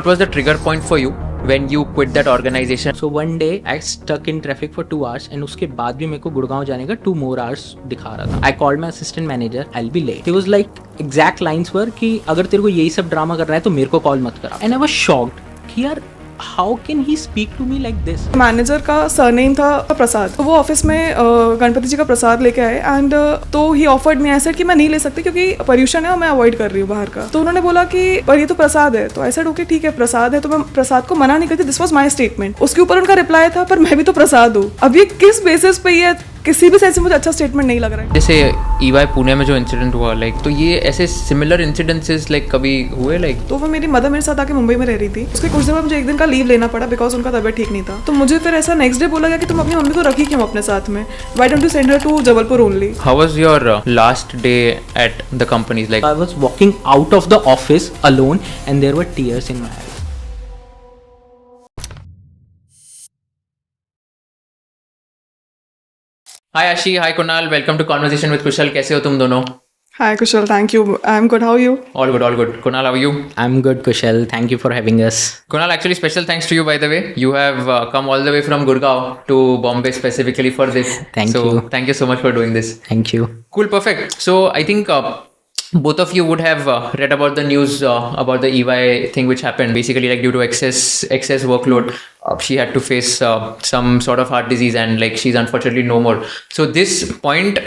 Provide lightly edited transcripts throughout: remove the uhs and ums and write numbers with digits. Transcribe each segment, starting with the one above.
What was the trigger point for you when you quit that organization? So one day I stuck in traffic for 2 hours and उसके बाद भी मेरे को गुड़गांव जाने का 2 more hours दिखा रहा था. I called my assistant manager, I'll be late. He was like exact lines were कि अगर तेरे को यही सब ड्रामा करना है तो मेरे को कॉल मत करा. And I was shocked कि यार how can he speak to me like this? Manager का सरनेम था प्रसाद. तो वो ऑफिस में गणपति जी का प्रसाद लेके आए एंड तो ही ऑफर्ड मी. आई सेड कि मैं नहीं ले सकती क्योंकि पर्यूषण है और मैं अवॉइड कर रही हूँ बाहर का. तो उन्होंने बोला कि पर ये तो प्रसाद है. तो आई सेड ओके ठीक है प्रसाद है तो मैं प्रसाद को मना नहीं करती. This was my statement. उसके ऊपर उनका रिप्लाई था पर मैं भी तो प्रसाद हूँ. अब ये किस बेसिस पे ये किसी भी सेंस में मुझे अच्छा स्टेटमेंट नहीं लग रहा है. जैसे EY पुणे में जो इंसिडेंट हुआ लाइक, तो ये ऐसे सिमिलर इंसिडेंसेस लाइक कभी हुए लाइक? तो वो मेरी मदर मेरे साथ आके मुंबई में रह रही थी. उसके कुछ दिन बाद मुझे एक दिन का लीव लेना पड़ा बिकॉज उनका तबियत ठीक नहीं था. तो मुझे फिर ऐसा नेक्स्ट डे बोला गया कि तुम अपनी मम्मी को रखी क्यों अपने साथ में. Why don't you send her to Jabalpur only. How was your last day at the companies like? I was walking out of the office alone and there were tears in my eyes. Hi Ashi, hi Kunal, welcome to Conversation with Kushal. कैसे हो तुम दोनों? Hi Kushal, thank you. I am good. How are you? All good, all good. Kunal, how are you? I'm good, Kushal. Thank you for having us. Kunal, actually special thanks to you by the way. You have come all the way from Gurgaon to Bombay specifically for this. Thank so, you. Thank you so much for doing this. Thank you. Cool, perfect. So I think both of you would have read about the news about the EY thing which happened. Basically, like due to excess workload, she had to face some sort of heart disease and like she's unfortunately no more. So this point,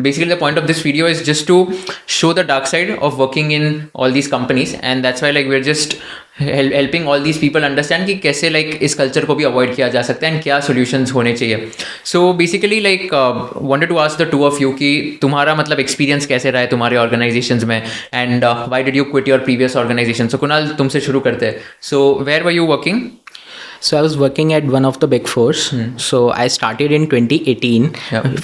basically the point of this video is just to show the dark side of working in all these companies, and that's why like we're just helping all these people understand कि कैसे like इस culture को भी avoid किया जा सकता है and क्या solutions होने चाहिए. So basically like wanted to ask the two of you कि तुम्हारा मतलब experience कैसे रहा है तुम्हारे organizations में and why did you quit your previous organization? So Kunal, तुमसे शुरू करते हैं. So where were you working? So I was working at one of the big fours. So I started in 2018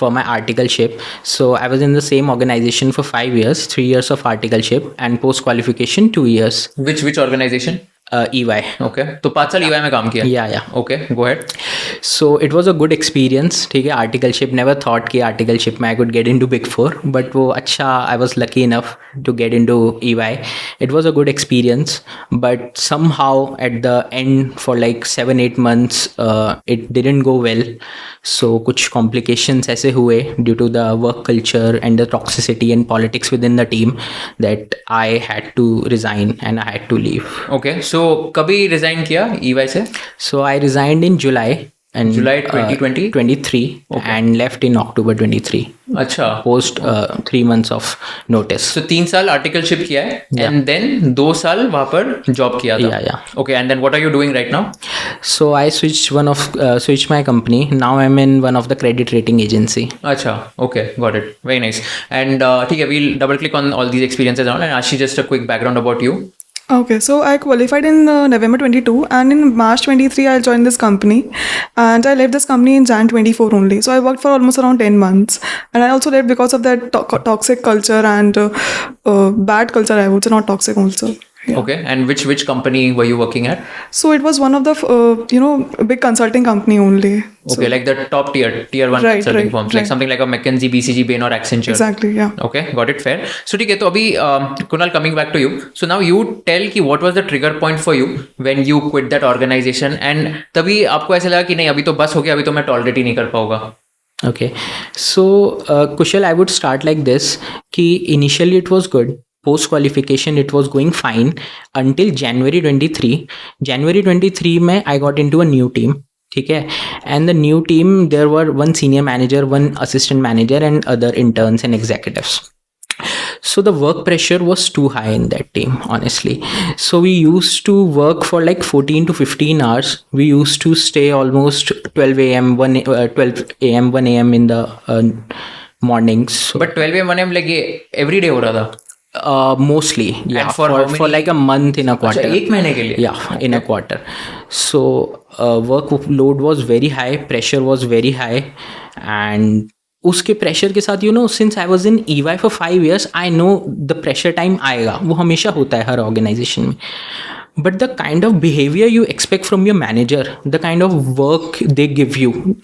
for my articleship. So I was in the same organization for 5 years, 3 years of articleship and post qualification 2 years. Which organization? EY. Okay. तो 5 साल EY में काम किया? Yeah. Okay, go ahead. So it was a good experience. ठीक है, articleship. Never thought कि articleship में I could get into big four, but वो अच्छा, I was lucky enough to get into EY. It was a good experience, but somehow at the end for like 7-8 months, it didn't go well. So कुछ complications ऐसे हुए due to the work culture and the toxicity and politics within the team that I had to resign and I had to leave. Okay. So कभी resign किया EY से? So I resigned in July. And July 2020? 23 and left in October 23. अच्छा. Post 3 months of notice. So 3 साल articleship किया है and then 2 साल वहाँ पर job किया था. Yeah. Okay, and then what are you doing right now? So I switched my company. Now I'm in one of the credit rating agency. अच्छा. Okay, got it. Very nice. And ठीक है, we'll double click on all these experiences and Ashi, just a quick background about you. Okay, so I qualified in November 22 and in March 23 I joined this company and I left this company in Jan 24 only. So I worked for almost around 10 months and I also left because of that toxic culture and bad culture, I would say, not toxic also. Yeah. Okay, and which company were you working at? So it was one of the big consulting company only. Okay, like the top tier 1 consulting firms, like something like a McKinsey, BCG, Bain or Accenture. Exactly, yeah. Okay, got it, fair. So ठीक है, तो अभी Kunal, coming back to you. So now you tell कि what was the trigger point for you when you quit that organization and तभी आपको ऐसा लगा कि नहीं अभी तो बस हो गया, अभी तो मैं tolerate ही नहीं कर पाऊंगा. Okay, so Kushal, I would start like this कि initially it was good. Post qualification it was going fine until January 23. January 23 में I got into a new team. ठीक है, and the new team there were one senior manager, one assistant manager and other interns and executives. So the work pressure was too high in that team, honestly. So we used to work for like 14 to 15 hours. We used to stay almost 12 a.m. 1 a.m. in the mornings. But 12 a.m. 1 a.m. like ये every day हो रहा था? Mostly, yeah. And for like a month in a quarter. अच्छा, 1 महीने के लिए? Yeah, okay. In a quarter. So workload was very high, pressure was very high, and उसके pressure के साथ since I was in EY for 5 years, I know the pressure time आएगा. वो हमेशा होता है हर organization में. But the kind of behavior you expect from your manager, the kind of work they give you,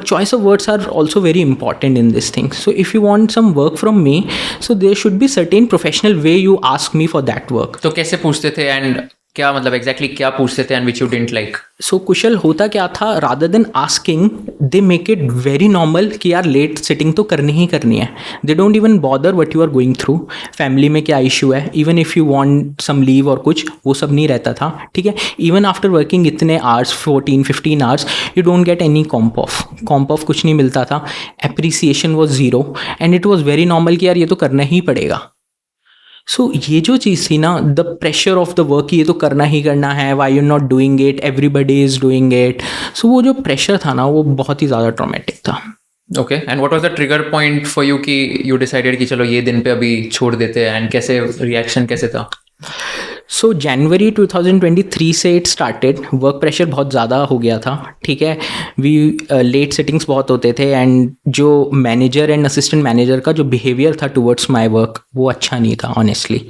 choice of words are also very important in this thing. So if you want some work from me, so there should be certain professional way you ask me for that work. तो कैसे पूछते थे and क्या मतलब exactly क्या पूछते थे and which you didn't like? So Kushal, होता क्या था, rather than asking they make it very normal कि यार लेट सिटिंग तो करनी ही करनी है. They don't even bother what you are going through, family में क्या इशू है, even if you want some leave और कुछ, वो सब नहीं रहता था. ठीक है, इवन आफ्टर वर्किंग इतने hours 14-15 hours you don't get any comp off कुछ नहीं मिलता था. Appreciation was zero and it was very normal कि यार ये तो करना ही पड़ेगा. सो ये जो चीज़ थी ना, the pressure of the work, ये तो करना ही करना है, why you not doing it, everybody is doing it. So वो जो प्रेशर था ना, वो बहुत ही ज़्यादा ट्रॉमेटिक था. Okay, and what was the trigger point for you कि यू डिसाइडेड कि चलो ये दिन पे अभी छोड़ देते हैं, एंड कैसे रिएक्शन कैसे था? सो जनवरी 2023 से इट स्टार्टेड. वर्क प्रेशर बहुत ज़्यादा हो गया था. ठीक है, वी लेट सिटिंग्स बहुत होते थे एंड जो मैनेजर एंड असिस्टेंट मैनेजर का जो बिहेवियर था टुवर्ड्स माय वर्क, वो अच्छा नहीं था ऑनेस्टली.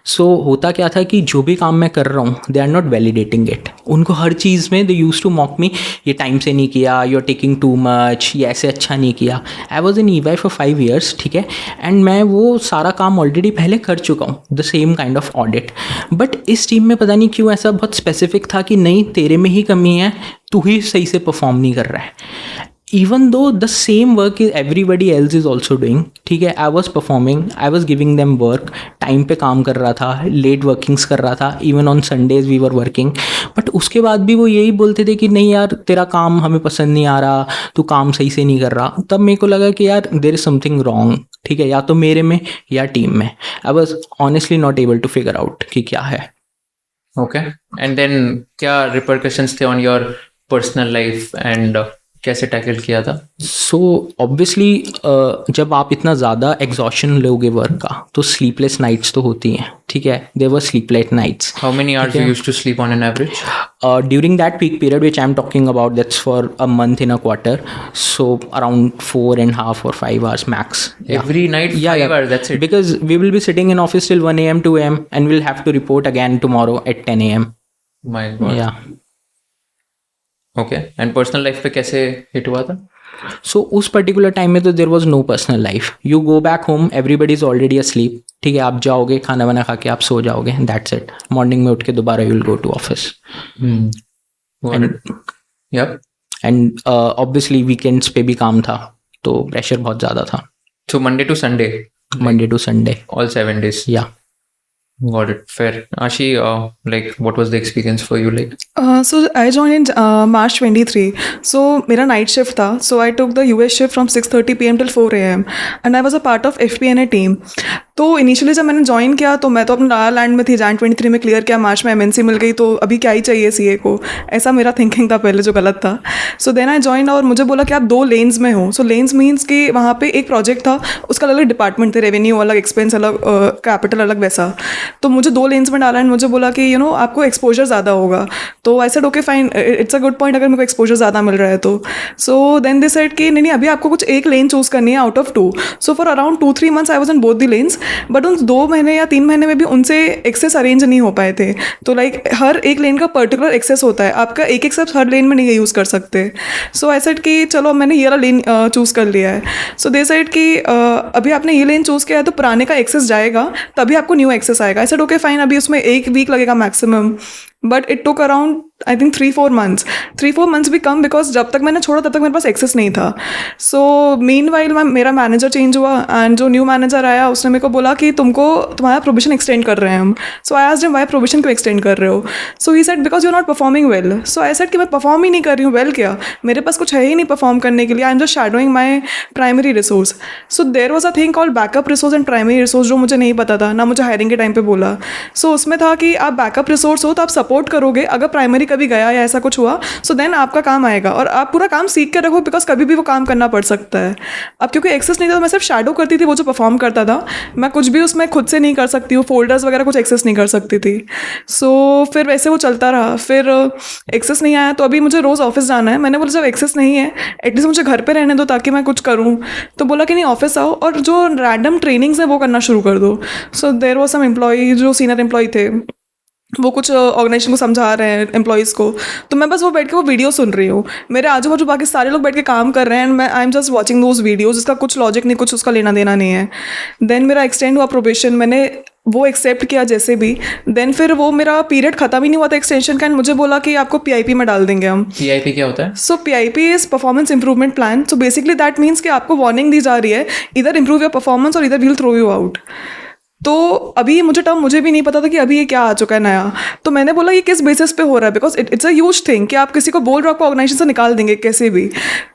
सो होता क्या था कि जो भी काम मैं कर रहा हूँ, they are not validating it. उनको हर चीज़ में they use to mock me, ये टाइम से नहीं किया, you are taking too much, ये ऐसे अच्छा नहीं किया. I was in EY for 5 years. ठीक है, एंड मैं वो सारा काम ऑलरेडी पहले कर चुका हूँ, the same kind of audit. But इस टीम में पता नहीं क्यों ऐसा बहुत स्पेसिफिक था कि नहीं, तेरे में ही कमी है, तू ही सही से परफॉर्म नहीं कर रहा है. Even though the same work is everybody else is also doing. ठीक है, I was performing, I was giving them work, time पे काम कर रहा था, लेट वर्किंग्स कर रहा था, even on Sundays we were working. But उसके बाद भी वो यही बोलते थे कि नहीं यार, तेरा काम हमें पसंद नहीं आ रहा, तू काम सही से नहीं कर रहा. तब मेरे को लगा कि यार देयर इज समथिंग रॉन्ग. ठीक है, या तो मेरे में या टीम में. I was honestly not able to figure out कि क्या है. ओके, एंड देन क्या रिपरकशंस थे on your personal life and कैसे टैकल किया था? सो ऑब्वियसली जब आप इतना ज़्यादा एग्जॉशन लोगे वर्क का, तो स्लीपलेस नाइट्स तो होती हैं. ठीक है, there were sleepless nights. How many hours you used to sleep on an average? During that peak period which I'm talking about, that's for a month in a quarter, so around 4.5 or 5 hours max. Every night? Yeah, 5 hours, that's it? Because we will be sitting in office till 1 a.m. 2 a.m. and we'll have to report again tomorrow at 10 a.m. My God. Yeah. Okay, and personal life पे कैसे hit हुआ था? सो उस particular time में तो there was no personal life. You go back home, everybody is already asleep. ठीक है, आप जाओगे, खाना वाना खा के आप सो जाओगे, दैट्स इट. मॉर्निंग में उठ के दोबारा you will go to office. And obviously weekends पे भी काम था, तो प्रेशर बहुत ज़्यादा था. So Monday to Sunday? Monday to Sunday, all 7 days? या. Got it. Fair. Ashi, like, what was the experience for you like? So I joined in March 23. So मेरा night shift था. So I took the US shift from 6:30 PM till 4 AM and I was a part of FP&A team. तो initially जब मैंने join किया तो मैं तो अपना नागा लैंड में थी, Jan 23 में क्लियर किया, मार्च में MNC मिल गई, तो अभी क्या ही चाहिए CA को, ऐसा मेरा थिंकिंग था पहले, जो गलत था. सो देन आई ज्वाइन और मुझे बोला कि आप 2 लेन्स में हो. सो लेन्स मीन्स कि वहाँ पे एक प्रोजेक्ट था, उसका अलग डिपार्टमेंट थे, रेवेन्यू अलग, एक्सपेंस अलग, कैपिटल अलग, वैसा. तो मुझे 2 लेन्स में डाला एंड मुझे बोला कि यू नो आपको एक्सपोजर ज़्यादा होगा. तो I said okay fine, it's a good point अगर मेरे को एक्सपोजर ज़्यादा मिल रहा है तो. सो देन दे सेड कि नहीं अभी आपको कुछ एक लेन चूज़ करनी है out of 2. So for around 2-3 months I was in both the lens, but उन 2 महीने या 3 महीने में भी उनसे एक्सेस अरेंज नहीं हो पाए थे. तो लाइक हर एक लेन का पर्टिकुलर एक्सेस होता है, आपका एक एक्सेस हर लेन में नहीं यूज़ कर सकते. सो आई सेड कि चलो मैंने ये वाला लेन चूज़ कर लिया है. सो दे सेड कि अभी आपने ये लेन चूज़ किया है तो पुराने का एक्सेस जाएगा, तभी आपको न्यू एक्सेस आएगा. आई सेड ओके फाइन, अभी उसमें 1 week लगेगा maximum. But it took around I think 3-4 months. 3-4 months भी कम, बिकॉज जब तक मैंने छोड़ा तब तक मेरे पास एक्सेस नहीं था. सो मीन वाइल मेरा मैनेजर चेंज हुआ एंड जो न्यू मैनेजर आया उसने मेरे को बोला कि तुम्हारा प्रोविजन एक्सटेंड कर रहे हैं हम. So I asked him why provision क्यों एक्सटेंड कर रहे हो. So he said because you are not performing well. So I said कि मैं परफॉर्म ही नहीं कर रही हूँ वेल, क्या मेरे पास कुछ है ही नहीं परफॉर्म करने के लिए, I am just shadowing my primary resource. So there was a thing called backup resource and primary resource, जो मुझे नहीं पता था, ना मुझे हायरिंग के टाइम पे बोला. सो उसमें था कि आप बैकअप रिसोर्स हो तो आप सपोर्ट करोगे, अगर प्राइमरी कभी गया या ऐसा कुछ हुआ सो देन आपका काम आएगा, और आप पूरा काम सीख के रखो बिकॉज कभी भी वो काम करना पड़ सकता है. अब क्योंकि एक्सेस नहीं था तो मैं सिर्फ शैडो करती थी, वो जो परफॉर्म करता था मैं कुछ भी उसमें खुद से नहीं कर सकती हूँ, फोल्डर्स वगैरह कुछ एक्सेस नहीं कर सकती थी. सो फिर वैसे वो चलता रहा. फिर एक्सेस नहीं आया तो अभी मुझे रोज़ ऑफिस जाना है. मैंने बोला जब एक्सेस नहीं है एटलीस्ट मुझे घर पर रहने दो ताकि मैं कुछ करूँ. तो बोला कि नहीं ऑफिस आओ और जो रैंडम ट्रेनिंग्स है वो करना शुरू कर दो. So there was some employee जो सीनियर एम्प्लॉई थे, वो कुछ ऑर्गेनाइजेशन को समझा रहे हैं एम्प्लॉयज़ को, तो मैं बस वो बैठ के वो वीडियो सुन रही हूँ। मेरे आजू बाजू बाकी सारे लोग बैठ के काम कर रहे हैं एंड मैं आई am just watching those videos, जिसका कुछ लॉजिक नहीं, कुछ उसका लेना देना नहीं है। देन मेरा एक्सटेंड हुआ प्रोबेशन, मैंने वो एक्सेप्ट किया जैसे भी। देन फिर वो मेरा पीरियड ख़त्म ही नहीं हुआ था एक्सटेंशन का, एंड मुझे बोला कि आपको PIP में डाल देंगे हम। PIP क्या होता है? सो PIP is performance improvement plan. So basically that means कि आपको वार्निंग दी जा रही है, इधर इंप्रूव योर परफॉर्मेंस और इधर वील थ्रो यू आउट। तो अभी मुझे भी नहीं पता था कि अभी ये क्या आ चुका है नया। तो मैंने बोला ये किस बेसिस पे हो रहा है, because it's a huge thing कि आप किसी को बोल रहे हो आपको ऑर्गेनाइजेशन से निकाल देंगे कैसे भी।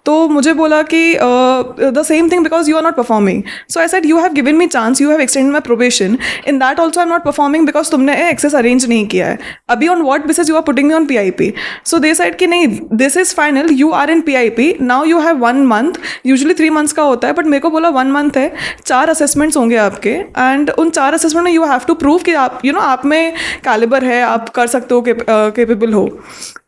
तो मुझे बोला कि the same thing because you are not performing. So I said you have given me chance, you have extended my probation, in that also I am not performing because तुमने एक्सेस अरेंज नहीं किया है। अभी on what basis you are putting me on PIP? So they said कि नहीं, this is final, you are in PIP now, you have 1 month, usually 3 months का होता है, बट मेरे को बोला 1 month है, 4 असेसमेंट्स होंगे आपके, एंड उन 4 असेसमेंट में यू हैव टू प्रूव कि आप आप में कैलिबर है, आप कर सकते हो, केपेबल हो।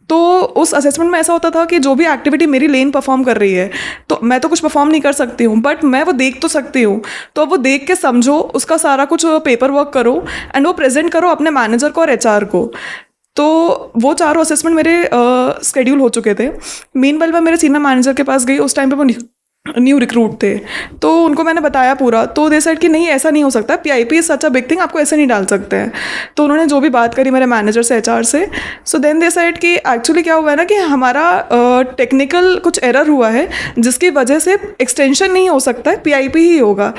तो उस असेसमेंट में ऐसा होता था कि जो भी एक्टिविटी मेरी लेन परफॉर्म कर रही है, तो मैं तो कुछ परफॉर्म नहीं कर सकती हूँ, बट मैं वो देख तो सकती हूँ। तो अब वो देख के समझो, उसका सारा कुछ पेपर वर्क करो एंड वो प्रेजेंट करो अपने मैनेजर को और HR को। तो वो चारों असेसमेंट मेरे स्केड्यूल हो चुके थे। मीनवाइल मैं मेरे सीनियर मैनेजर के पास गई, उस टाइम पे वो न्यू रिक्रूट थे, तो उनको मैंने बताया पूरा। तो दे सेड कि नहीं ऐसा नहीं हो सकता, PIP is such a big thing, आपको ऐसे नहीं डाल सकते हैं। तो उन्होंने जो भी बात करी मेरे मैनेजर से, HR से, सो देन दे सेड कि एक्चुअली क्या हुआ है ना कि हमारा टेक्निकल कुछ एरर हुआ है जिसकी वजह से एक्सटेंशन नहीं हो सकता है, PIP ही होगा।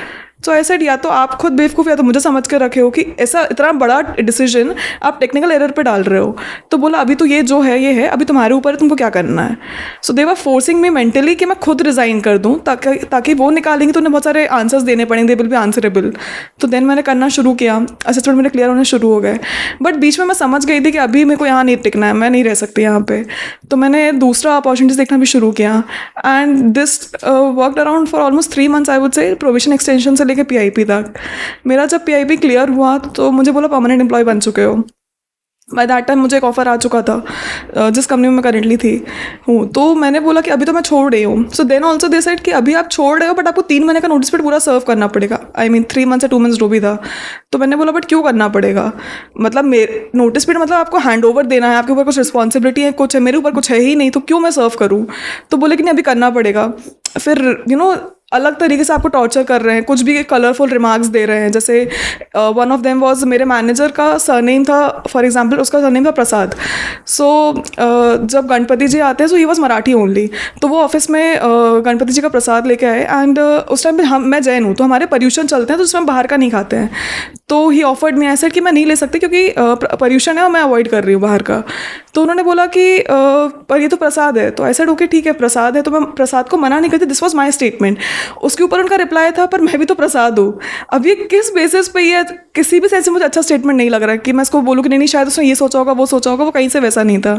सो आई सेड या तो आप खुद बेवकूफ़ या तो मुझे समझ के रखे हो कि ऐसा इतना बड़ा डिसीजन आप टेक्निकल एरर पे डाल रहे हो। तो बोला अभी तो ये जो है ये है, अभी तुम्हारे ऊपर है, तुमको क्या करना है। सो दे वर फोर्सिंग मी मेंटली कि मैं खुद रिज़ाइन कर दूँ, ताकि वो निकालेंगे तो उन्हें बहुत सारे आंसर्स देने पड़ेंगे, दे विल बी आंसरेबल। तो देन मैंने करना शुरू किया, असेसमेंट मेरे क्लियर होने शुरू हो गए, बट बीच में मैं समझ गई थी कि अभी मेरे को यहाँ नहीं टिकना है, मैं नहीं रह सकती यहाँ पे। तो मैंने दूसरा अपॉर्चुनिटीज देखना भी शुरू किया, and this worked around for almost 3 months I would से, प्रोविजन एक्सटेंशन से लेकर PIP तक। मेरा जब PIP क्लियर हुआ तो मुझे बोला परमानेंट एम्प्लॉय बन चुके हो। बाय दैट टाइम मुझे एक ऑफर आ चुका था जिस कंपनी में मैं करेंटली हूँ। तो मैंने बोला कि अभी तो मैं छोड़ रही हूँ। So then also they said कि अभी आप छोड़ रहे हो, बट आपको 3 महीने का नोटिस पीरियड पूरा सर्व करना पड़ेगा। आई मीन 3 months या 2 months जो भी था। तो मैंने बोला बट क्यों करना पड़ेगा, मतलब मेरे नोटिस पीरियड मतलब आपको हैंड ओवर देना है, आपके ऊपर कुछ रिस्पॉन्सिबिलिटी है, कुछ है, मेरे ऊपर कुछ है ही नहीं, तो क्यों मैं सर्व करूँ। तो बोले कि नहीं अभी करना पड़ेगा। फिर अलग तरीके से आपको टॉर्चर कर रहे हैं, कुछ भी कलरफुल रिमार्क्स दे रहे हैं। जैसे वन ऑफ देम वाज, मेरे मैनेजर का सरनेम था, फॉर एग्जांपल उसका सरनेम था प्रसाद। सो जब गणपति जी आते हैं, सो ही वाज मराठी ओनली, तो वो ऑफिस में गणपति जी का प्रसाद लेके आए, एंड उस टाइम पे मैं जैन हूँ, तो हमारे पर्यूषण चलते हैं, तो उसमें बाहर का नहीं खाते हैं। तो ही ऑफर्ड मी, ऐसा कि मैं नहीं ले सकती क्योंकि पर्यूषण है और मैं अवॉइड कर रही हूँ बाहर का। तो उन्होंने बोला कि पर ये तो प्रसाद है। तो ऐसा ओके ठीक है प्रसाद है, तो मैं प्रसाद को मना नहीं करती, दिस वॉज माई स्टेटमेंट। उसके ऊपर उनका रिप्लाई था पर मैं भी तो प्रसाद हूँ। अब ये किस बेसिस पे, ये किसी भी सेंस से मुझे अच्छा स्टेटमेंट नहीं लग रहा है कि मैं इसको बोलूँ कि नहीं शायद उसने ये सोचा होगा, वो सोचा होगा, वो कहीं से वैसा नहीं था।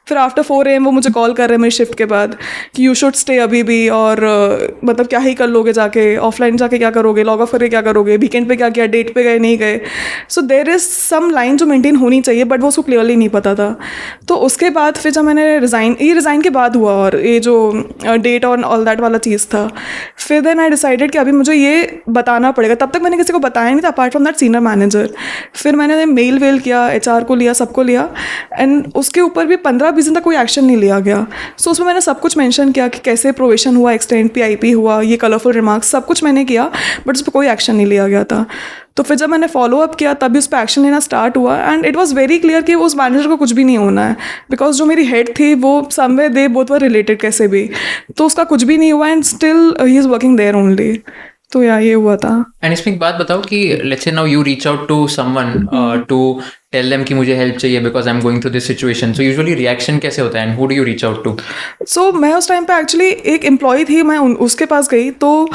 फिर आफ्टर 4 AM वो मुझे कॉल कर रहे हैं मेरी शिफ्ट के बाद कि यू शुड स्टे अभी भी, और मतलब क्या ही कर लोगे जाके, ऑफलाइन जाके क्या करोगे, लॉग ऑफ करके क्या करोगे, वीकेंड पे क्या किया, डेट पे गए नहीं गए। सो देर इज़ सम लाइन जो मेंटेन होनी चाहिए, बट वो उसको क्लियरली नहीं पता था। तो उसके बाद फिर जब मैंने रिज़ाइन के बाद हुआ, और ये जो डेट और ऑल दैट वाला चीज़ था, फिर देन आई डिसाइडेड कि अभी मुझे ये बताना पड़ेगा। तब तक मैंने किसी को बताया नहीं था apart from that senior manager. फिर मैंने मेल किया, HR को लिया, सबको लिया, एंड उसके ऊपर भी 15-20 दिन तक कोई एक्शन नहीं लिया गया। सो उसमें मैंने सब कुछ मेंशन किया कि कैसे प्रोवेशन हुआ, एक्सटेंड PIP हुआ, ये कलरफुल रिमार्क्स, सब कुछ मैंने किया, बट उस पर कोई एक्शन नहीं लिया गया था। तो फिर जब मैंने फॉलो अप किया तभी उस पर एक्शन लेना स्टार्ट हुआ, and it was very clear कि उस मैनेजर को कुछ भी नहीं होना है, बिकॉज जो मेरी हेड थी वो somewhere they both were related कैसे भी, तो उसका कुछ भी नहीं हुआ, and still he is working there only. तो ये हुआ था। एंड इसमें एक बात बताओ कि let's say now you reach out to someone to tell them कि मुझे हेल्प चाहिए because I am going through this situation, so usually reaction कैसे होता है and who do you reach out to? So मैं उस टाइम पे actually एक एम्प्लॉय थी, मैं उसके पास गई, तो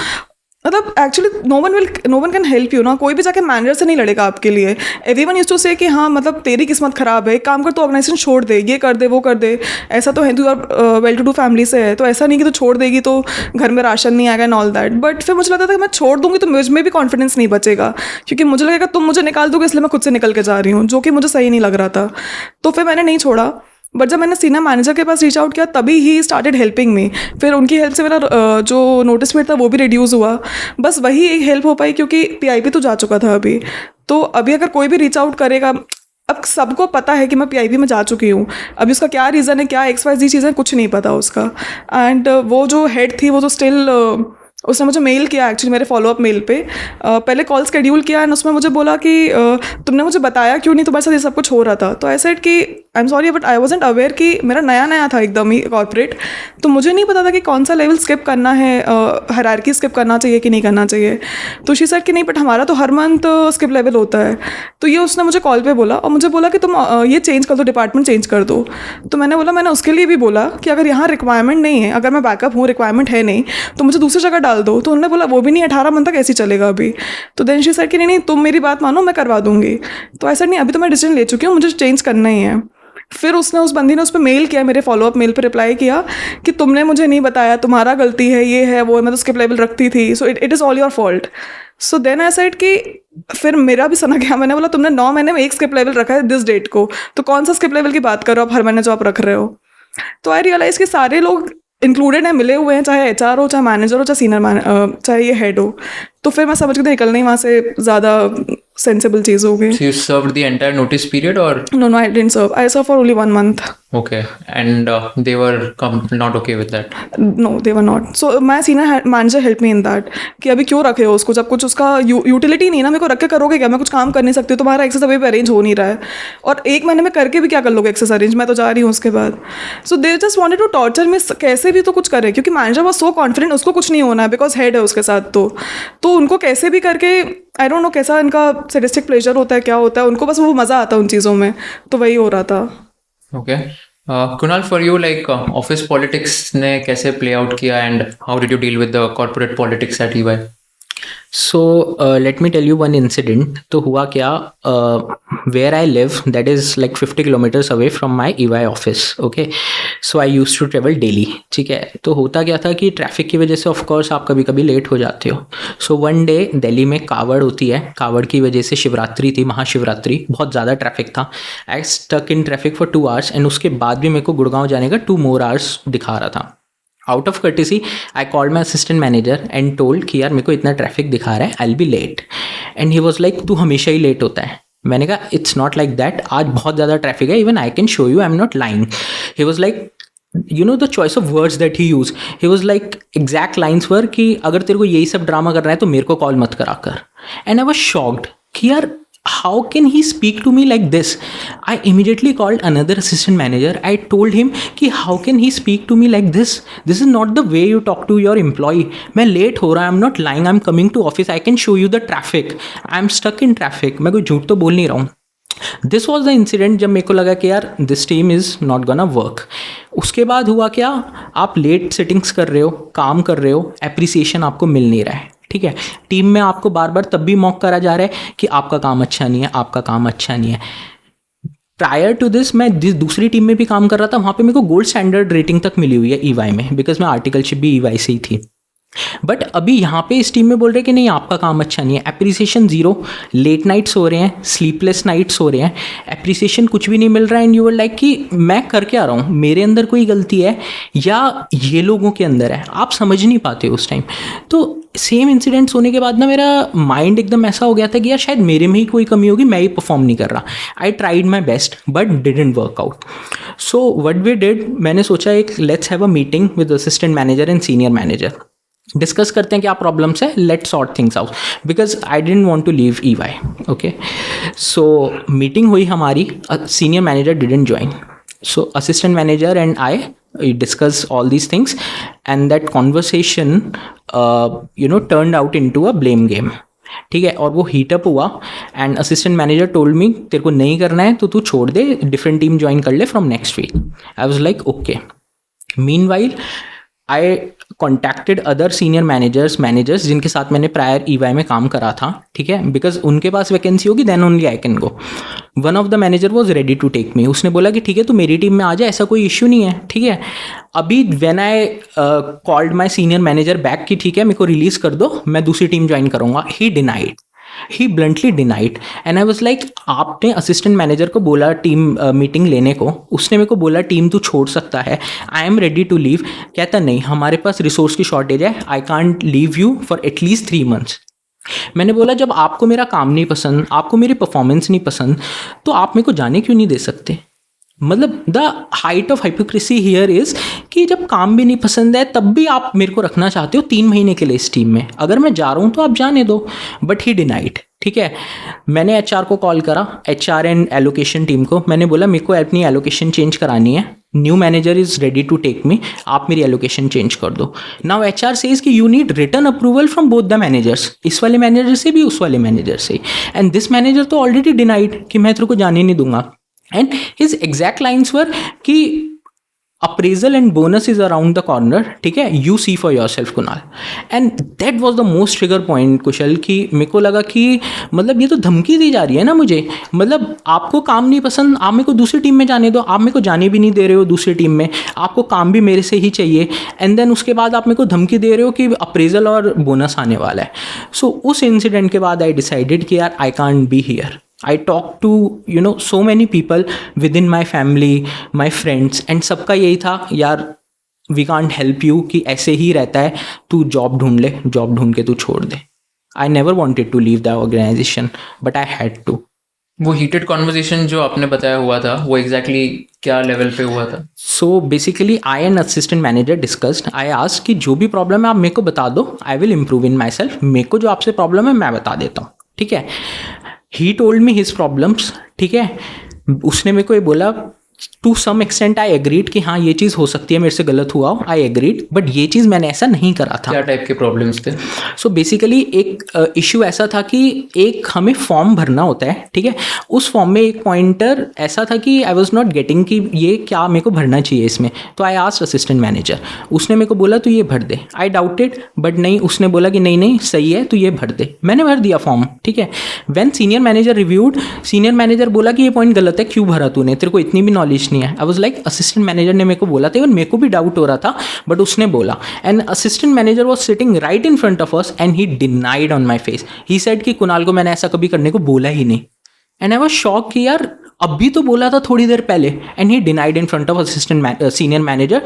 मतलब actually no one can help you ना। कोई भी जाके मैनेजर से नहीं लड़ेगा आपके लिए। एवरीवन यूज्ड टू से कि हाँ मतलब तेरी किस्मत ख़राब है, काम कर तो ऑर्गेनाइजेशन छोड़ दे, ये कर दे वो कर दे, ऐसा तो है, तू यार वेल टू डू फैमिली से है, तो ऐसा नहीं कि तू छोड़ देगी तो घर में राशन नहीं आएगा एंड ऑल दैट। बट फिर मुझे लगता था कि मैं छोड़ दूंगी तो मुझ में भी कॉन्फिडेंस नहीं बचेगा, क्योंकि मुझे लगेगा तुम मुझे निकाल दोगे इसलिए मैं खुद से निकल के जा रही हूँ, जो कि मुझे सही नहीं लग रहा था। तो फिर मैंने नहीं छोड़ा, बट जब मैंने सीनियर मैनेजर के पास रीच आउट किया तभी ही स्टार्टेड हेल्पिंग मी। फिर उनकी हेल्प से मेरा जो नोटिस पीरियड था वो भी रिड्यूस हुआ। बस वही एक हेल्प हो पाई क्योंकि PIP तो जा चुका था अभी। तो अभी अगर कोई भी रीच आउट करेगा, अब सबको पता है कि मैं PIP में जा चुकी हूँ, अभी उसका क्या रीज़न है, क्या XYZ चीज़ें, कुछ नहीं पता उसका। एंड वो जो हेड थी वो तो स्टिल उसने मुझे मेल किया एक्चुअली मेरे फॉलोअप मेल पे, पहले कॉल शेड्यूल किया एंड उसमें मुझे बोला कि तुमने मुझे बताया क्यों नहीं, तुम्हारे साथ ये सब कुछ हो रहा था। तो आई सेड कि I am sorry but I wasn't aware कि मेरा नया नया था एकदम ही कॉर्पोरेट, तो मुझे नहीं पता था कि कौन सा लेवल स्किप करना है, हायरार्की स्किप करना चाहिए कि नहीं करना चाहिए। तो शी सेड कि नहीं बट हमारा तो हर मंथ स्किप लेवल होता है। तो ये उसने मुझे कॉल पे बोला और मुझे बोला कि तुम ये चेंज कर दो, डिपार्टमेंट चेंज कर दो। तो मैंने बोला, मैंने उसके लिए भी बोला कि अगर यहाँ रिक्वायरमेंट नहीं है, अगर मैं बैकअप हूँ, रिक्वायरमेंट है नहीं, तो मुझे दूसरी जगह डाल दो। तो उन्होंने बोला वो भी नहीं, 18 मंथ तक ऐसे ही चलेगा अभी। तो देन शी सेड कि नहीं तुम मेरी बात मानो, मैं करवा दूंगी। तो ऐसा नहीं, अभी तो मैं डिसीजन ले चुकी हूँ, मुझे चेंज करना ही है। फिर उसने, उस बंदी ने उस पर मेल किया, मेरे फॉलोअप मेल पे रिप्लाई किया कि तुमने मुझे नहीं बताया, तुम्हारा गलती है, ये है वो है, मैं तो स्किप लेवल रखती थी, so it is all your fault. So then I said कि फिर मेरा भी सना गया, मैंने बोला तुमने 9 महीने में एक स्किप लेवल रखा है दिस डेट को, तो कौन सा स्किप लेवल की बात करो आप, हर महीने जो आप रख रहे हो। तो आई रियलाइज़ कि सारे लोग इंक्लूडेड हैं, मिले हुए हैं, चाहे HR हो, चाहे मैनेजर हो, चाहे सीनियर चाहे ये हेड हो। तो फिर मैं समझ के निकलने वहाँ से ज़्यादा सेंसिबल चीज़ हो गई। So you served the entire notice period or? No, I didn't serve. I served for only 1 month. Okay. And they were not okay with that? No, they were not. So my senior manager helped me in that कि अभी क्यों रखे हो उसको, जब कुछ उसका utility नहीं ना, मेरे को रख के करोगे क्या, मैं कुछ काम कर नहीं सकती हूँ, तुम्हारा एक्सेस अभी भी अरेंज हो नहीं रहा है, और 1 महीने में करके भी क्या कर लोगे एक्सेस अरेंज, मैं तो जा रही हूँ उसके बाद। So they just wanted to torture me, कैसे भी तो कुछ करे, क्योंकि मैनेजर वाज सो कॉन्फिडेंट उसको कुछ नहीं होना है बिकॉज हेड है उसके साथ। तो उनको कैसे भी करके, आई डोंट नो कैसा इनका सैडिस्टिक प्लेजर होता है, क्या होता है उनको, बस वो मज़ा आता है उन चीज़ों में, तो वही हो रहा था। Okay. Kunal, for you, like office politics ने कैसे play out किया and how did you deal with the corporate politics at EY? So let me tell you one incident. तो हुआ क्या, where I live, that is like 50 kilometers away from my EY office. Okay, so I used to travel daily. ठीक है, तो होता क्या था कि ट्रैफिक की वजह से ऑफ कोर्स आप कभी कभी लेट हो जाते हो। सो वन डे दिल्ली में कावड़ होती है, कावड़ की वजह से शिवरात्रि थी, महाशिवरात्रि, बहुत ज़्यादा ट्रैफिक था। I stuck in traffic for 2 hours and उसके बाद भी मेरे को गुड़गांव जाने का 2 more hours दिखा रहा था। Out of courtesy I called my assistant manager and told कि यार मेरे को इतना ट्रैफिक दिखा रहा है, I will be late. And he was like तू हमेशा ही लेट होता है। मैंने कहा इट्स नॉट लाइक दैट, आज बहुत ज़्यादा ट्रैफिक है, even I can show you, I am not lying. He was like, you know the choice of words that he used, he was like exact lines were कि अगर तेरे को यही सब ड्रामा करना है तो मेरे को कॉल मत करा कर। एंड आई was shocked कि यार how can he speak to me like this? I immediately called another assistant manager. I told him कि how can he speak to me like this? This is not the way you talk to your employee. मैं late हो रहा, I'm not lying, I'm coming to office, I can show you the traffic. I'm stuck in traffic. मैं कोई झूठ तो बोल नहीं रहा हूँ। दिस वॉज द इंसिडेंट जब मेरे को लगा कि यार this team is not gonna work. उसके बाद हुआ क्या, आप लेट सेटिंग्स कर रहे हो, काम कर रहे हो, एप्रिसिएशन आपको मिल नहीं रहा है। ठीक है, टीम में आपको बार बार तब भी मॉक करा जा रहा है कि आपका काम अच्छा नहीं है, आपका काम अच्छा नहीं है। प्रायर टू दिस मैं जिस दूसरी टीम में भी काम कर रहा था, वहाँ पे मेरे को गोल्ड स्टैंडर्ड रेटिंग तक मिली हुई है EY में, बिकॉज मैं आर्टिकलशिप भी EY से ही थी। बट अभी यहाँ पे इस टीम में बोल रहे हैं कि नहीं आपका काम अच्छा नहीं है, एप्रिसिएशन 0, लेट नाइट्स हो रहे हैं, स्लीपलेस नाइट्स हो रहे हैं, एप्रिसिएशन कुछ भी नहीं मिल रहा है। एंड यू आर लाइक कि मैं कर क्या रहा हूँ, मेरे अंदर कोई गलती है या ये लोगों के अंदर है, आप समझ नहीं पाते उस टाइम। तो सेम इंसिडेंट्स होने के बाद ना मेरा माइंड एकदम ऐसा हो गया था कि यार शायद मेरे में ही कोई कमी होगी, मैं ही परफॉर्म नहीं कर रहा। I tried my best but didn't work out. So what we did, मैंने सोचा एक let's have a meeting with assistant manager and senior manager, discuss करते हैं क्या प्रॉब्लम्स है, let's sort things out, because I didn't want to leave EY। Okay, so meeting हुई हमारी, senior manager didn't join, so assistant manager and I discuss all these things and that conversation turned out into a blame game. ठीक है, और वो heat up हुआ and assistant manager told me तेरे को नहीं करना है तो तू छोड़ दे, डिफरेंट टीम ज्वाइन कर ले from next week. I was like okay. Meanwhile I contacted other senior managers जिनके साथ मैंने प्रायर EY में काम करा था। ठीक है, बिकॉज उनके पास वैकेंसी होगी then only I can go. One of the manager was ready to take me, उसने बोला कि ठीक है तो मेरी टीम में आ जाए, ऐसा कोई इश्यू नहीं है। ठीक है, अभी when I called my senior manager back कि ठीक है मेरे को रिलीज़ कर दो, मैं दूसरी टीम ज्वाइन करूँगा, ही denied, he bluntly denied. And I was like आपने असिस्टेंट मैनेजर को बोला टीम मीटिंग लेने को, उसने मेरे को बोला टीम तू छोड़ सकता है, I am ready to leave. कहता नहीं हमारे पास रिसोर्स की शॉर्टेज है, I can't leave you for at least 3 months। मैंने बोला जब आपको मेरा काम नहीं पसंद, आपको मेरी परफॉर्मेंस नहीं पसंद, तो आप मेरे को जाने क्यों नहीं दे सकते? मतलब the height of hypocrisy here is कि जब काम भी नहीं पसंद है तब भी आप मेरे को रखना चाहते हो 3 महीने के लिए इस टीम में। अगर मैं जा रहा हूँ तो आप जाने दो। But he denied. ठीक है, मैंने HR को कॉल करा, HR एंड एलोकेशन टीम को। मैंने बोला मेरे को अपनी एलोकेशन चेंज करानी है, new manager is ready to take me, आप मेरी एलोकेशन चेंज कर दो। नाउ HR सेज कि you need written approval from both the managers, इस वाले मैनेजर से भी उस वाले मैनेजर से। एंड दिस मैनेजर तो ऑलरेडी डिनाइड कि मैं तेरे को जाने नहीं दूंगा। And his exact lines were कि appraisal and bonus is around the corner, ठीक है, you see for your self Kunal. And that was the most trigger point Kushal, कि मेरे को लगा कि मतलब ये तो धमकी दी जा रही है ना मुझे। मतलब आपको काम नहीं पसंद, आप मेरे को दूसरी टीम में जाने दो, आप मेरे को जाने भी नहीं दे रहे हो दूसरी टीम में, आपको काम भी मेरे से ही चाहिए। एंड देन उसके बाद आप मेरे को धमकी दे रहे हो कि अप्रेजल और बोनस आने वाला है। सो उस इंसिडेंट के बाद आई डिसाइडेड कि यार I can't be here. I talk to so many people within my family, my friends, and सबका यही था यार we can't help you कि ऐसे ही रहता है, तू जॉब ढूंढ ले, जॉब ढूंढ के तू छोड़ दे। I never wanted to leave the organization but I had to। वो हीटेड कॉन्वर्जेशन जो आपने बताया हुआ था वो एग्जैक्टली क्या लेवल पे हुआ था? So basically I and assistant manager discussed। I asked कि जो भी प्रॉब्लम है आप मेरे को बता दो, I will improve in myself। मेरे को जो आपसे प्रॉब्लम है मैं बता देता हूँ, ठीक है। He told me his problems, ठीक है। उसने मेरे को ये बोला to some extent I agreed कि हाँ ये चीज़ हो सकती है, मेरे से गलत हुआ हो, आई एग्रीड, बट ये चीज़ मैंने ऐसा नहीं करा था। क्या टाइप के प्रॉब्लम्स थे? सो बेसिकली एक इशू ऐसा था कि एक हमें फॉर्म भरना होता है, ठीक है। उस फॉर्म में एक पॉइंटर ऐसा था कि आई वॉज नॉट गेटिंग कि ये क्या मेरे को भरना चाहिए इसमें। तो आई आस्क्ड असिस्टेंट मैनेजर, उसने मेरे को बोला तू ये भर दे। आई डाउटेड बट नहीं, उसने बोला कि नहीं नहीं सही है तू ये भर दे। मैंने भर दिया फॉर्म, ठीक है। When senior manager reviewed, senior manager बोला कि ये पॉइंट गलत है, क्यों भरा तूने, तेरे को इतनी भी नॉलेज नहीं है। I was like assistant manager ने मेरे को बोला था, इवन मेरे को भी डाउट हो रहा था बट उसने बोला। And assistant manager was sitting right in front of us and he denied on my face. He said कि कुणाल को मैंने ऐसा कभी करने को बोला ही नहीं। एंड आई वाज शॉक कि यार अभी तो बोला था थोड़ी देर पहले। And he denied in front of assistant senior manager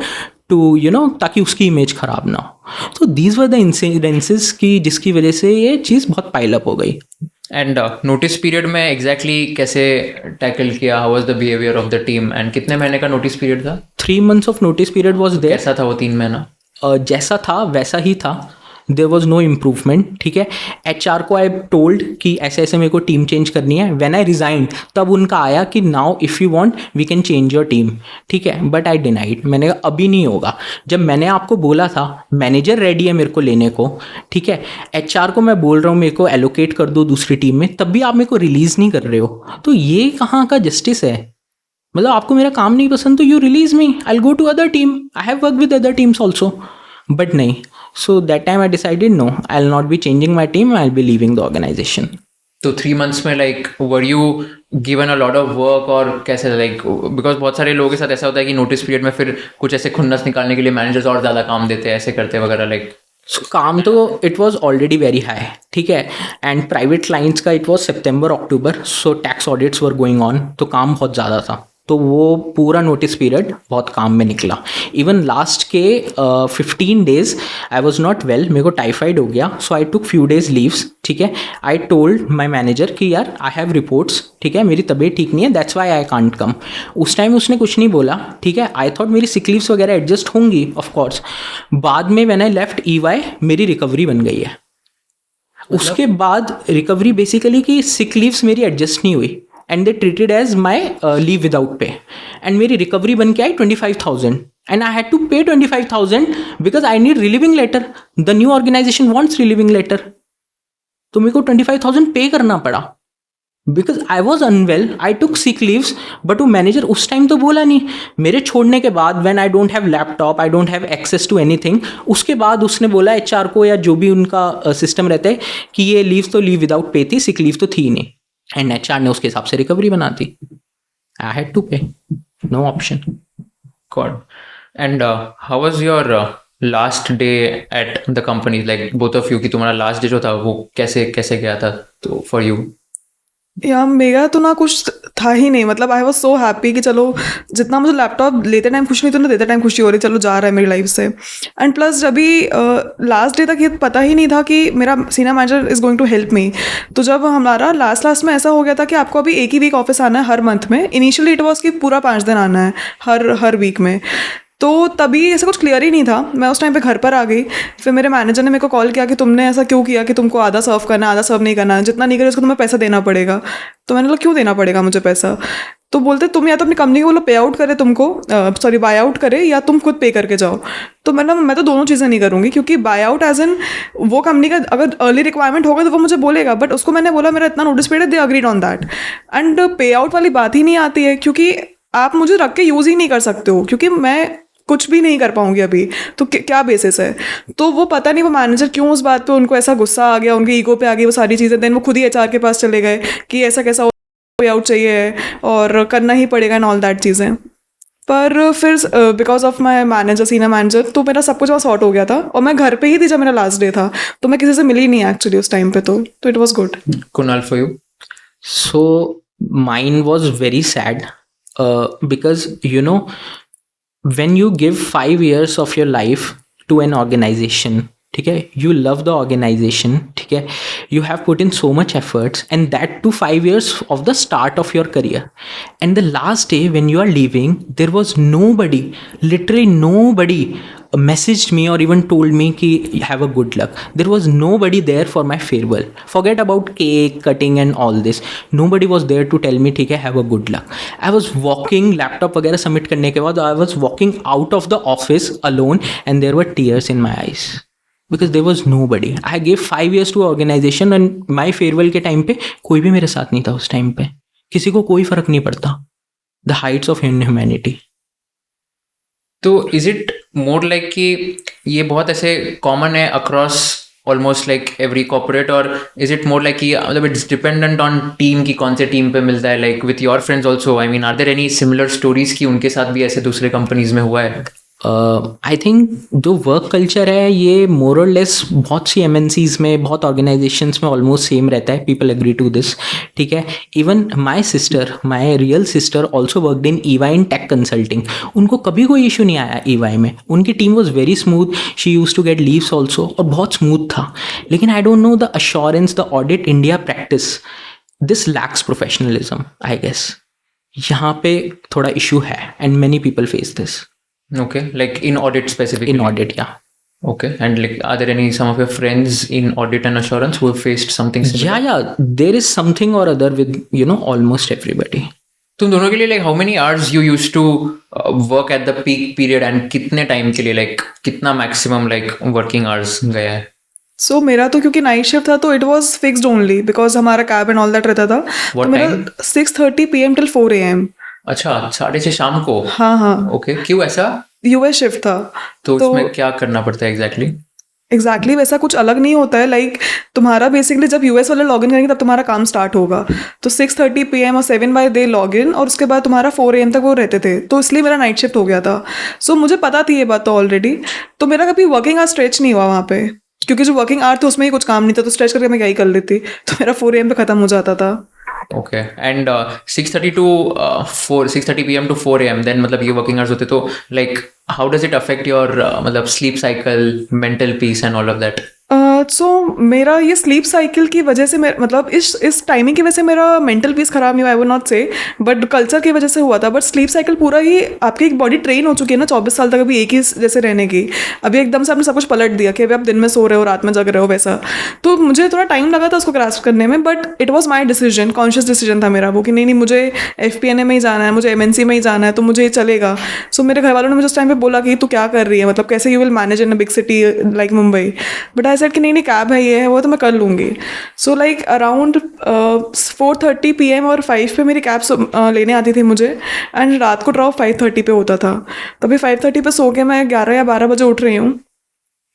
too ताकि उसकी इमेज खराब ना हो। तो दीज वर द इंसिडेंसेस की जिसकी वजह से ये चीज़ बहुत पाइल अप हो गई। एंड नोटिस पीरियड में एग्जैक्टली कैसे टैकल किया? How was the behaviour of the team? And कितने महीने का नोटिस पीरियड था? 3 months of notice period was there. कैसा था वो 3 महीना? जैसा था वैसा ही था, देर वॉज नो इम्प्रूवमेंट, ठीक है। HR को आई टोल्ड कि ऐसे ऐसे मेरे को टीम चेंज करनी है। व्हेन आई रिजाइन तब उनका आया कि now if you want we can change your team, ठीक है। बट आई डिनाइड, मैंने कहा अभी नहीं होगा। जब मैंने आपको बोला था मैनेजर रेडी है मेरे को लेने को, ठीक है, HR को मैं बोल रहा हूँ मेरे को एलोकेट कर दो दूसरी टीम में, तब भी आप मेरे को रिलीज़ नहीं कर रहे हो। तो ये कहाँ का जस्टिस है? मतलब आपको मेरा काम नहीं पसंद तो you release me, I will go to other team, I have work with other teams also. But नहीं, so that time I decided no, I will not be changing my team, I will be leaving the organization. तो 3 months में like were you given a lot of work और कैसे like, because बहुत सारे लोगों के साथ ऐसा होता है कि नोटिस पीरियड में फिर कुछ ऐसे खुन्नस निकालने के लिए मैनेजर्स और ज़्यादा काम देते हैं, ऐसे करते वगैरह लाइक। काम तो it was already very high, ठीक है। एंड प्राइवेट क्लाइंट्स का it was September October, so tax audits were going on, तो काम बहुत ज़्यादा था। तो वो पूरा नोटिस पीरियड बहुत काम में निकला। इवन लास्ट के 15 days I was not well, मेरे को टाइफाइड हो गया, सो आई टुक फ्यू डेज लीव्स, ठीक है। आई टोल्ड माई मैनेजर कि यार आई हैव रिपोर्ट्स, ठीक है, मेरी तबीयत ठीक नहीं है, that's why I can't come. उस टाइम उसने कुछ नहीं बोला, ठीक है। आई थॉट मेरी सिक लीव्स वगैरह एडजस्ट होंगी ऑफकोर्स। बाद में व्हेन आई लेफ्ट EY मेरी रिकवरी बन गई है। उसके बाद रिकवरी बेसिकली कि सिक लीव्स मेरी एडजस्ट नहीं हुई and they treated as my leave without pay, and मेरी रिकवरी बन के आई 25,000 and I had to pay 25,000 because I need relieving letter, the new organisation wants relieving letter. तो मेरे को 25,000 पे करना पड़ा because I was unwell, I took sick leaves. But वो मैनेजर उस टाइम तो बोला नहीं। मेरे छोड़ने के बाद when I don't have laptop, I don't have access to anything, उसके बाद उसने बोला HR को या जो भी उनका सिस्टम रहता है कि ये लीव तो लीव विदाउट पे थी, सिक लीव तो थी नहीं, एंड HR ने उसके हिसाब से रिकवरी बना दी। I had to pay, no option. God. And how was your last day at the company, like both of you, कि तुम्हारा लास्ट डे जो था वो कैसे कैसे गया था तो फॉर यू? या मेरा तो ना कुछ था ही नहीं, मतलब आई वॉज सो हैप्पी कि चलो जितना मुझे लैपटॉप लेते टाइम खुशी नहीं थी ना देते टाइम खुशी हो रही, चलो जा रहा है मेरी लाइफ से। एंड प्लस जब भी लास्ट डे तक ये पता ही नहीं था कि मेरा senior manager is going to help me. तो जब हमारा लास्ट में ऐसा हो गया था कि आपको अभी एक ही वीक ऑफिस आना है हर मंथ में, इनिशियली इट वॉज कि पूरा 5 दिन आना है हर वीक में, तो तभी ऐसा कुछ क्लियर ही नहीं था। मैं उस टाइम पे घर पर आ गई, फिर मेरे मैनेजर ने मेरे को कॉल किया कि तुमने ऐसा क्यों किया कि तुमको आधा सर्व करना है आधा सर्व नहीं करना है, जितना नहीं करे उसको तुम्हें पैसा देना पड़ेगा। तो मैंने बोला क्यों देना पड़ेगा मुझे पैसा? तो बोलते तुम या तो अपनी कंपनी को बोलो पे आउट करे तुमको, सॉरी बाय आउट करे, या तुम खुद पे करके जाओ। तो मैं तो दोनों चीज़ें नहीं करूँगी, क्योंकि बाय आउट एज इन वो कंपनी का अगर अर्ली रिक्वायरमेंट होगा तो वो मुझे बोलेगा, बट उसको मैंने बोला मेरा इतना notice period, they agreed on that. And पे आउट वाली बात ही नहीं आती है, क्योंकि आप मुझे रख के यूज़ ही नहीं कर सकते हो, क्योंकि मैं कुछ भी नहीं कर पाऊंगी अभी, तो क्या बेसिस है? तो वो पता नहीं वो मैनेजर क्यों उस बात पे उनको ऐसा गुस्सा आ गया, उनके ईगो पे आ गई वो सारी चीज़ें। देन वो खुद ही एचआर के पास चले गए कि ऐसा कैसा पे आउट चाहिए और करना ही पड़ेगा एंड ऑल दैट चीज़ें। पर फिर because of my manager senior manager तो मेरा सब कुछ वहाँ सॉर्ट हो गया था, और मैं घर पे ही थी जब मेरा लास्ट डे था, तो मैं किसी से मिली नहीं एक्चुअली उस टाइम पे। तो it was good. Kunal, for you? So mine was very sad because when you give 5 years of your life to an organization, ठीक है, you love the organization, ठीक है, you have put in so much efforts, and that to 5 years of the start of your career, and the last day when you are leaving there was nobody, literally nobody messaged me or even told me ki have a good luck. There was nobody there for my farewell. Forget about cake cutting and all this, nobody was there to tell me ठीक है have a good luck. I was walking, laptop वगैरह submit करने के बाद I was walking out of the office alone, and there were tears in my eyes because there was nobody. I gave 5 years to organization, and my farewell के time पे कोई भी मेरे साथ नहीं था उस टाइम पे, किसी को कोई फर्क नहीं पड़ता. The heights of inhumanity. तो इज इट मोर लाइक कि ये बहुत ऐसे कॉमन है across almost like every corporate, और इज इट मोर लाइक कि मतलब इट्स डिपेंडेंट ऑन टीम की कौन से टीम पे मिलता है, like with your friends also? I mean are there any similar stories की उनके साथ भी ऐसे दूसरे कंपनीज में हुआ है? आई थिंक जो वर्क कल्चर है ये मोर और लेस बहुत सी MNCs में, बहुत ऑर्गेनाइजेशंस में ऑलमोस्ट सेम रहता है. पीपल एग्री टू दिस, ठीक है. Even my real sister also worked in EY in tech consulting. उनको कभी कोई इशू नहीं आया EY में. उनकी team was very smooth. She used to get leaves also, और बहुत स्मूथ था. लेकिन I don't know the assurance, the audit India practice, this lax professionalism I guess. यहाँ पे थोड़ा इशू है, and many people face this. Okay, like in audit specifically? In audit, yeah. Okay, and like are there any some of your friends in audit and assurance who have faced something similar? Yeah, there is something or other with almost everybody. तुम दोनों के लिए like how many hours you used to work at the peak period, and कितने time के लिए, like कितना maximum like working hours गया है? सो मेरा तो क्योंकि नाइट शिफ्ट था तो it was fixed only because हमारा कैब एंड ऑल दैट रहता था. What तो मेरा time? 6:30 PM till 4 AM. अच्छा, 6:30 शाम को? हाँ. ओके, क्यों ऐसा? US शिफ्ट था. तो उसमें क्या करना पड़ता है एग्जैक्टली? वैसा कुछ अलग नहीं होता है. लाइक तुम्हारा बेसिकली जब US वाले लॉग इन करेंगे तब तुम्हारा काम स्टार्ट होगा. तो 6:30 PM और 7 बाय दे लॉग इन, और उसके बाद तुम्हारा 4 AM तक वो रहते थे. तो इसलिए मेरा नाइट शिफ्ट हो गया था. सो मुझे पता थी ये बात तो ऑलरेडी. तो मेरा कभी वर्किंग आवर स्ट्रेच नहीं हुआ वहाँ पे, क्योंकि जो वर्किंग आवर थे उसमें ही कुछ काम नहीं था, तो स्ट्रेच करके मैं क्या ही कर लेती. तो मेरा 4 AM पे ख़त्म हो जाता था. Okay, and 6:30 PM to 4 AM then मतलब ये वर्किंग आवर्स होते, तो like how does it affect your मतलब sleep cycle, mental peace and all of that? So मेरा ये स्लीप साइकिल की वजह से मतलब इस टाइमिंग की वजह से मेरा मेंटल पीस खराब नहीं हुआ, आई वुड नॉट से, बट कल्चर की वजह से हुआ था. बट स्लीप साइकिल पूरा ही आपकी एक बॉडी ट्रेन हो चुकी है ना 24 साल तक अभी एक ही जैसे रहने की. अभी एकदम से आपने सब कुछ पलट दिया कि अभी आप दिन में सो रहे हो, रात में जग रहे हो, वैसा. तो मुझे थोड़ा टाइम लगा था उसको ग्रास्प करने में, but it was my decision, conscious decision था मेरा वो कि नहीं मुझे FPNA में ही जाना है, मुझे MNC में ही जाना है, तो मुझे ये चलेगा. सो मेरे घर वालों ने मुझे उस टाइम पे बोला कि तू क्या कर रही है, मतलब कैसे you will manage in a big city like Mumbai. But I said कि नहीं कैब है, ये है वो, तो मैं कर लूँगी. सो लाइक अराउंड 4:30 PM और 5 पे मेरी कैब लेने आती थी मुझे, एंड रात को ड्रॉप 5:30 पे होता था. तभी 5:30 पे सो के मैं 11 या 12 बजे उठ रही हूँ,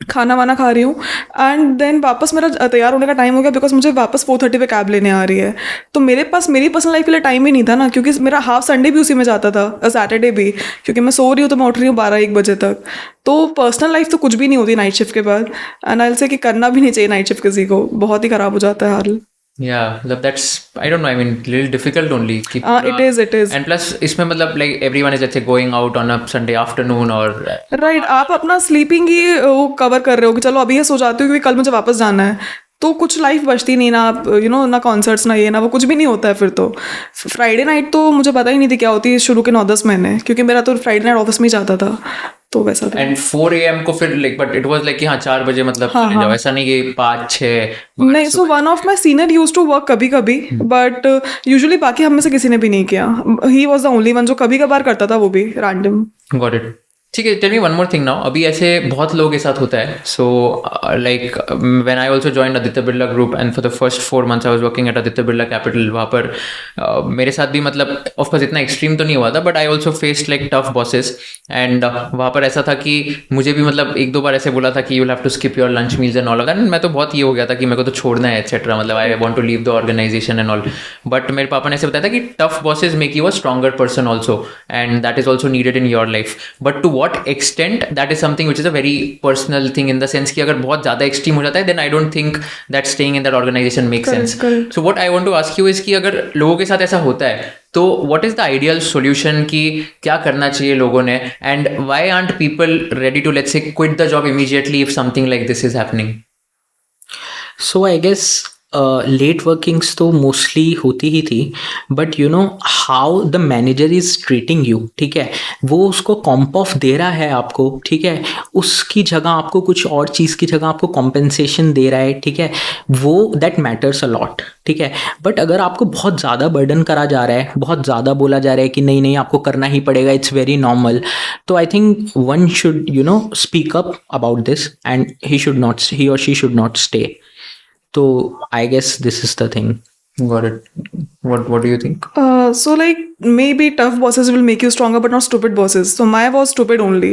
खाना वाना खा रही हूँ, एंड देन वापस मेरा तैयार होने का टाइम हो गया बिकॉज मुझे वापस 4:30 पे कैब लेने आ रही है. तो मेरे पास मेरी पर्सनल लाइफ के लिए टाइम ही नहीं था ना, क्योंकि मेरा हाफ संडे भी उसी में जाता था, सैटरडे भी, क्योंकि मैं सो रही हूँ तो मैं उठ रही हूँ 12-1 बजे तक. तो पर्सनल लाइफ तो कुछ भी नहीं होती नाइट शिफ्ट के बाद, एंड आई विल से कि करना भी नहीं चाहिए नाइट शिफ्ट किसी को, बहुत ही ख़राब हो जाता है हाल. Yeah, that's, I don't know, I mean, little difficult only. It is. And plus इसमें मतलब like everyone is let's say going out on a Sunday afternoon or right आप अपना स्लीपिंग ही वो कवर कर रहे हो कि चलो अभी ये सो जाती हूँ क्योंकि कल मुझे वापस जाना है, तो कुछ लाइफ बचती नहीं ना, आप ना कॉन्सर्ट्स ना ये ना वो, कुछ भी नहीं होता है फिर तो। फ्राइडे नाइट तो मुझे पता ही नहीं थी क्या होती है शुरू के 9-10 महीने, क्योंकि मेरा तो फ्राइडे नाइट ऑफिस में ही जाता था, तो वैसा था। एंड 4 AM को फिर like but it was like कि हाँ 4 बजे मतलब चले जाओ, ऐसा नहीं कि 5-6 नहीं, so one of my senior used to work कभी कभी, बट यूजुअली बाकी हम में से किसी ने भी नहीं किया। He was the only one जो कभी कभार करता था, वो भी रैंडम। Got it. ठीक है, tell me one more thing now. अभी ऐसे बहुत लोगों के साथ होता है, so like when I also joined Aditya Birla group and for the first 4 months I was working at Aditya Birla capital, वहाँ पर मेरे साथ भी मतलब ऑफकोर्स इतना एक्सट्रीम तो नहीं हुआ था, but I also faced like tough bosses. And वहाँ पर ऐसा था कि मुझे भी मतलब 1-2 बार ऐसे बोला था कि you have to skip your lunch meals and all of that, and मैं तो बहुत ये हो गया था कि मेरे को तो छोड़ना है एक्सेट्रा, मतलब I want to leave the organisation and all. But मेरे पापा ने ऐसे बताया था कि tough bosses make you a stronger person also, and that is also needed in your life. But to what extent, that is something which is a very personal thing, in the sense कि अगर बहुत ज़्यादा extreme हो जाता है, then I don't think that staying in that organisation make sense. So what I want to ask you is कि अगर लोगों के साथ ऐसा होता है तो what is the ideal solution, कि क्या करना चाहिए लोगों ने, and why aren't people ready to let's say quit the job immediately if something like this is happening? So I guess late workings तो मोस्टली होती ही थी, but you know how the manager is treating you, ठीक है, वो उसको comp off दे रहा है आपको, ठीक है, उसकी जगह आपको कुछ और चीज़ की जगह आपको कॉम्पेंसेशन दे रहा है, ठीक है, वो दैट मैटर्स अ लॉट, ठीक है। बट अगर आपको बहुत ज़्यादा बर्डन करा जा रहा है, बहुत ज़्यादा बोला जा रहा है कि नहीं नहीं आपको करना ही पड़ेगा, इट्स वेरी नॉर्मल, तो I think one should speak up about this and he और she should not stay. So I guess this is the thing. Got it. What do you think? So like maybe tough bosses will make you stronger, but not stupid bosses. So my was stupid only.